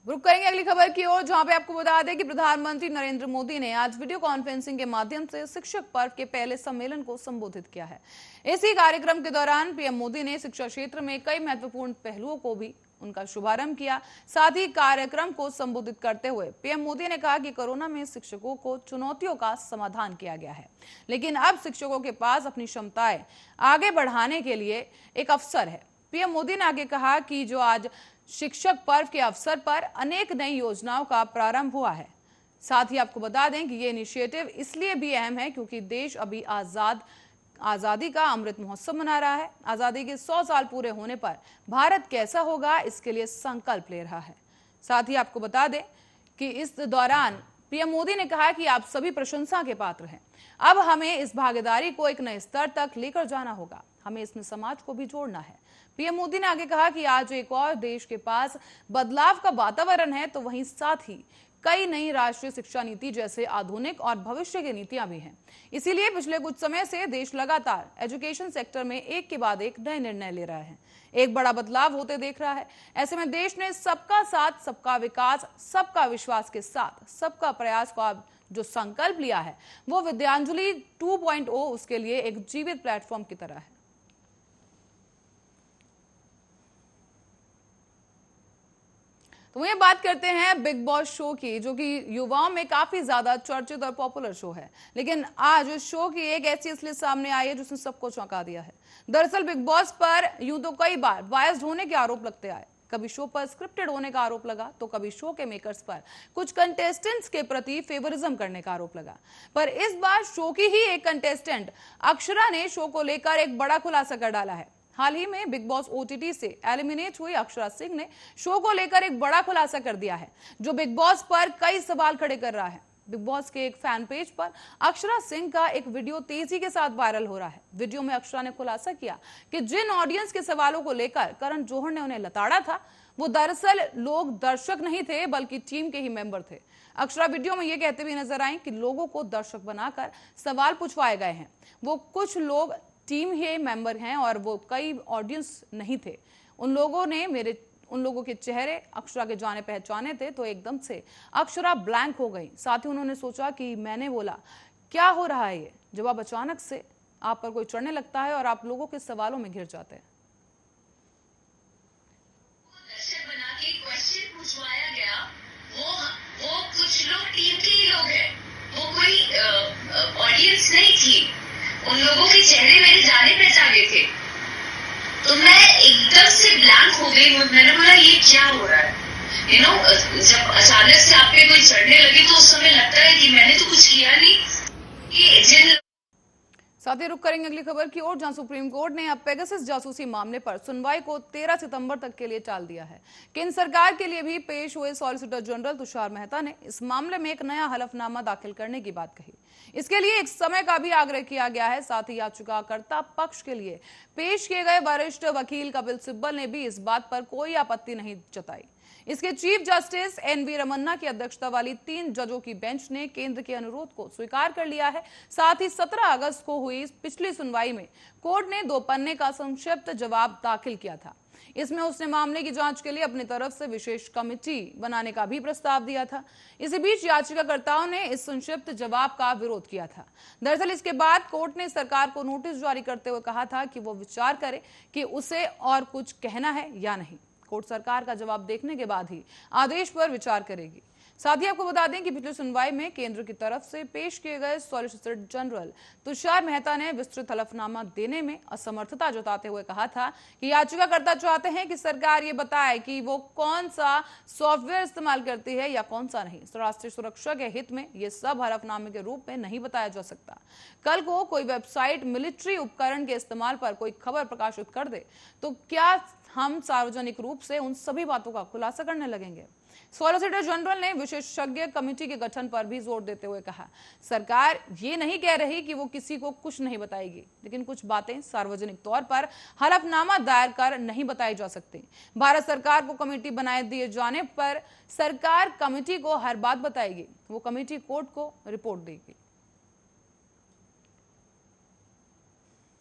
रुक करेंगे अगली खबर की ओर, जहां पे आपको बता दें कि प्रधानमंत्री नरेंद्र मोदी ने आज वीडियो कॉन्फ्रेंसिंग के माध्यम से शिक्षक पर्व के पहले सम्मेलन को संबोधित किया है। इसी कार्यक्रम के दौरान पीएम मोदी ने शिक्षा क्षेत्र में कई महत्वपूर्ण पहलुओं को भी उनका शुभारंभ किया। साथ ही कार्यक्रम को संबोधित करते हुए पीएम मोदी ने कहा कि कोरोना में शिक्षकों को चुनौतियों का समाधान किया गया है, लेकिन अब शिक्षकों के पास अपनी क्षमताएं आगे बढ़ाने के लिए एक अवसर है। पीएम मोदी ने आगे कहा कि जो आज शिक्षक पर्व के अवसर पर अनेक नई योजनाओं का प्रारंभ हुआ है। साथ ही आपको बता दें कि ये इनिशिएटिव इसलिए भी अहम है क्योंकि देश अभी आजादी का अमृत महोत्सव मना रहा है। आजादी के 100 साल पूरे होने पर भारत कैसा होगा, इसके लिए संकल्प ले रहा है। साथ ही आपको बता दें कि इस दौरान पीएम मोदी ने कहा कि आप सभी प्रशंसा के पात्र हैं। अब हमें इस भागीदारी को एक नए स्तर तक लेकर जाना होगा, हमें इसमें समाज को भी जोड़ना है। पीएम मोदी ने आगे कहा कि आज एक और देश के पास बदलाव का वातावरण है, तो वहीं साथ ही कई नई राष्ट्रीय शिक्षा नीति जैसे आधुनिक और भविष्य की नीतियां भी हैं। इसीलिए पिछले कुछ समय से देश लगातार एजुकेशन सेक्टर में एक के बाद एक नए निर्णय ले रहा है, एक बड़ा बदलाव होते देख रहा है। ऐसे में देश ने सबका साथ, सबका विकास, सबका विश्वास के साथ सबका प्रयास का जो संकल्प लिया है, वो विद्यांजलि 2.0 उसके लिए एक जीवित प्लेटफॉर्म की तरह है। तो वहीं बात करते हैं बिग बॉस शो की, जो कि युवाओं में काफी ज्यादा चर्चित और पॉपुलर शो है। लेकिन आज उस शो की एक ऐसी असलियत सामने आई है जिसने सबको चौंका दिया है। दरअसल बिग बॉस पर यूं तो कई बार बायस्ड होने के आरोप लगते आए, कभी शो पर स्क्रिप्टेड होने का आरोप लगा, तो कभी शो के मेकर्स पर कुछ कंटेस्टेंट्स के प्रति फेवरिज्म करने का आरोप लगा। पर इस बार शो की ही एक कंटेस्टेंट अक्षरा ने शो को लेकर एक बड़ा खुलासा कर डाला है। हाल ही में बिग बॉस ओटीटी से एलिमिनेट हुई अक्षरा सिंह ने शो को लेकर एक बड़ा खुलासा कर दिया है, जो बिग बॉस पर कई सवाल खड़े कर रहा है। बिग बॉस के एक फैन पेज पर अक्षरा सिंह का एक वीडियो तेजी के साथ वायरल हो रहा है। वीडियो में अक्षरा ने खुलासा किया कि जिन ऑडियंस के सवालों को लेकर करण जौहर ने उन्हें लताड़ा था, वो दरअसल लोग दर्शक नहीं थे बल्कि टीम के ही मेंबर थे। अक्षरा वीडियो में ये कहते हुए नजर आई कि लोगों को दर्शक बनाकर सवाल पूछवाए गए हैं, वो कुछ लोग टीम ही मेंबर हैं और वो कई ऑडियंस नहीं थे। उन लोगों के चेहरे अक्षरा के जाने पहचाने थे, तो एकदम से अक्षरा ब्लैंक हो गई। साथ ही उन्होंने सोचा कि मैंने बोला क्या हो रहा है ये, जब आप अचानक से आप पर कोई चढ़ने लगता है और आप लोगों के सवालों में घिर जाते हैं। दर्शक बना के क्वेश्चन पूछवाया गया, वो कुछ लोग टीम के ही लोग हैं, वो कोई ऑडियंस नहीं थी। उन लोगों के चेहरे मेरे जाने पहचाने थे, तो मैं एकदम से ब्लैंक हो गई। मैंने बोला ये क्या हो रहा है, जब अचानक से आप पे कोई चढ़ने लगे तो उस समय लगता है कि मैंने तो कुछ किया नहीं। कि जिन साथ ही रुक करेंगे अगली खबर की ओर, जहां सुप्रीम कोर्ट ने अब पेगासस जासूसी मामले पर सुनवाई को 13 सितंबर तक के लिए टाल दिया है। केंद्र सरकार के लिए भी पेश हुए सॉलिसिटर जनरल तुषार मेहता ने इस मामले में एक नया हलफनामा दाखिल करने की बात कही। इसके लिए एक समय का भी आग्रह किया गया है। साथ ही याचिकाकर्ता पक्ष के लिए पेश किए गए वरिष्ठ वकील कपिल सिब्बल ने भी इस बात पर कोई आपत्ति नहीं जताई। इसके चीफ जस्टिस एनवी रमन्ना की अध्यक्षता वाली 3 जजों की बेंच ने केंद्र के अनुरोध को स्वीकार कर लिया है। साथ ही 17 अगस्त को हुई पिछली सुनवाई में कोर्ट ने 2 पन्ने का संक्षिप्त जवाब दाखिल किया था। इसमें उसने मामले की जांच के लिए अपनी तरफ से विशेष कमेटी बनाने का भी प्रस्ताव दिया था। इसी बीच याचिकाकर्ताओं ने इस संक्षिप्त जवाब का विरोध किया था। दरअसल इसके बाद कोर्ट ने सरकार को नोटिस जारी करते हुए कहा था कि वो विचार करे कि उसे और कुछ कहना है या नहीं। कोर्ट सरकार का जवाब देखने के बाद ही आदेश पर विचार करेगी। साथ ही आपको बता दें कि पिछली सुनवाई में केंद्र की तरफ से पेश किए गए सॉलिसिटर जनरल तुषार मेहता ने विस्तृत हलफनामा देने में असमर्थता जताते हुए कहा था कि याचिकाकर्ता चाहते हैं कि सरकार ये बताए कि वो कौन सा सॉफ्टवेयर इस्तेमाल करती है या कौन सा नहीं। राष्ट्रीय सुरक्षा के हित में ये सब हलफनामे के रूप में नहीं बताया जा सकता। कल को कोई वेबसाइट मिलिट्री उपकरण के इस्तेमाल पर कोई खबर प्रकाशित कर दे तो क्या हम सार्वजनिक रूप से उन सभी बातों का खुलासा करने लगेंगे। सॉलिसिटर जनरल ने विशेषज्ञ कमेटी के गठन पर भी जोर देते हुए कहा, सरकार ये नहीं कह रही कि वो किसी को कुछ नहीं बताएगी, लेकिन कुछ बातें सार्वजनिक तौर पर हलफनामा दायर कर नहीं बताई जा सकती। भारत सरकार को कमेटी बनाए दिए जाने पर सरकार कमेटी को हर बात बताएगी, वो कमेटी कोर्ट को रिपोर्ट देगी।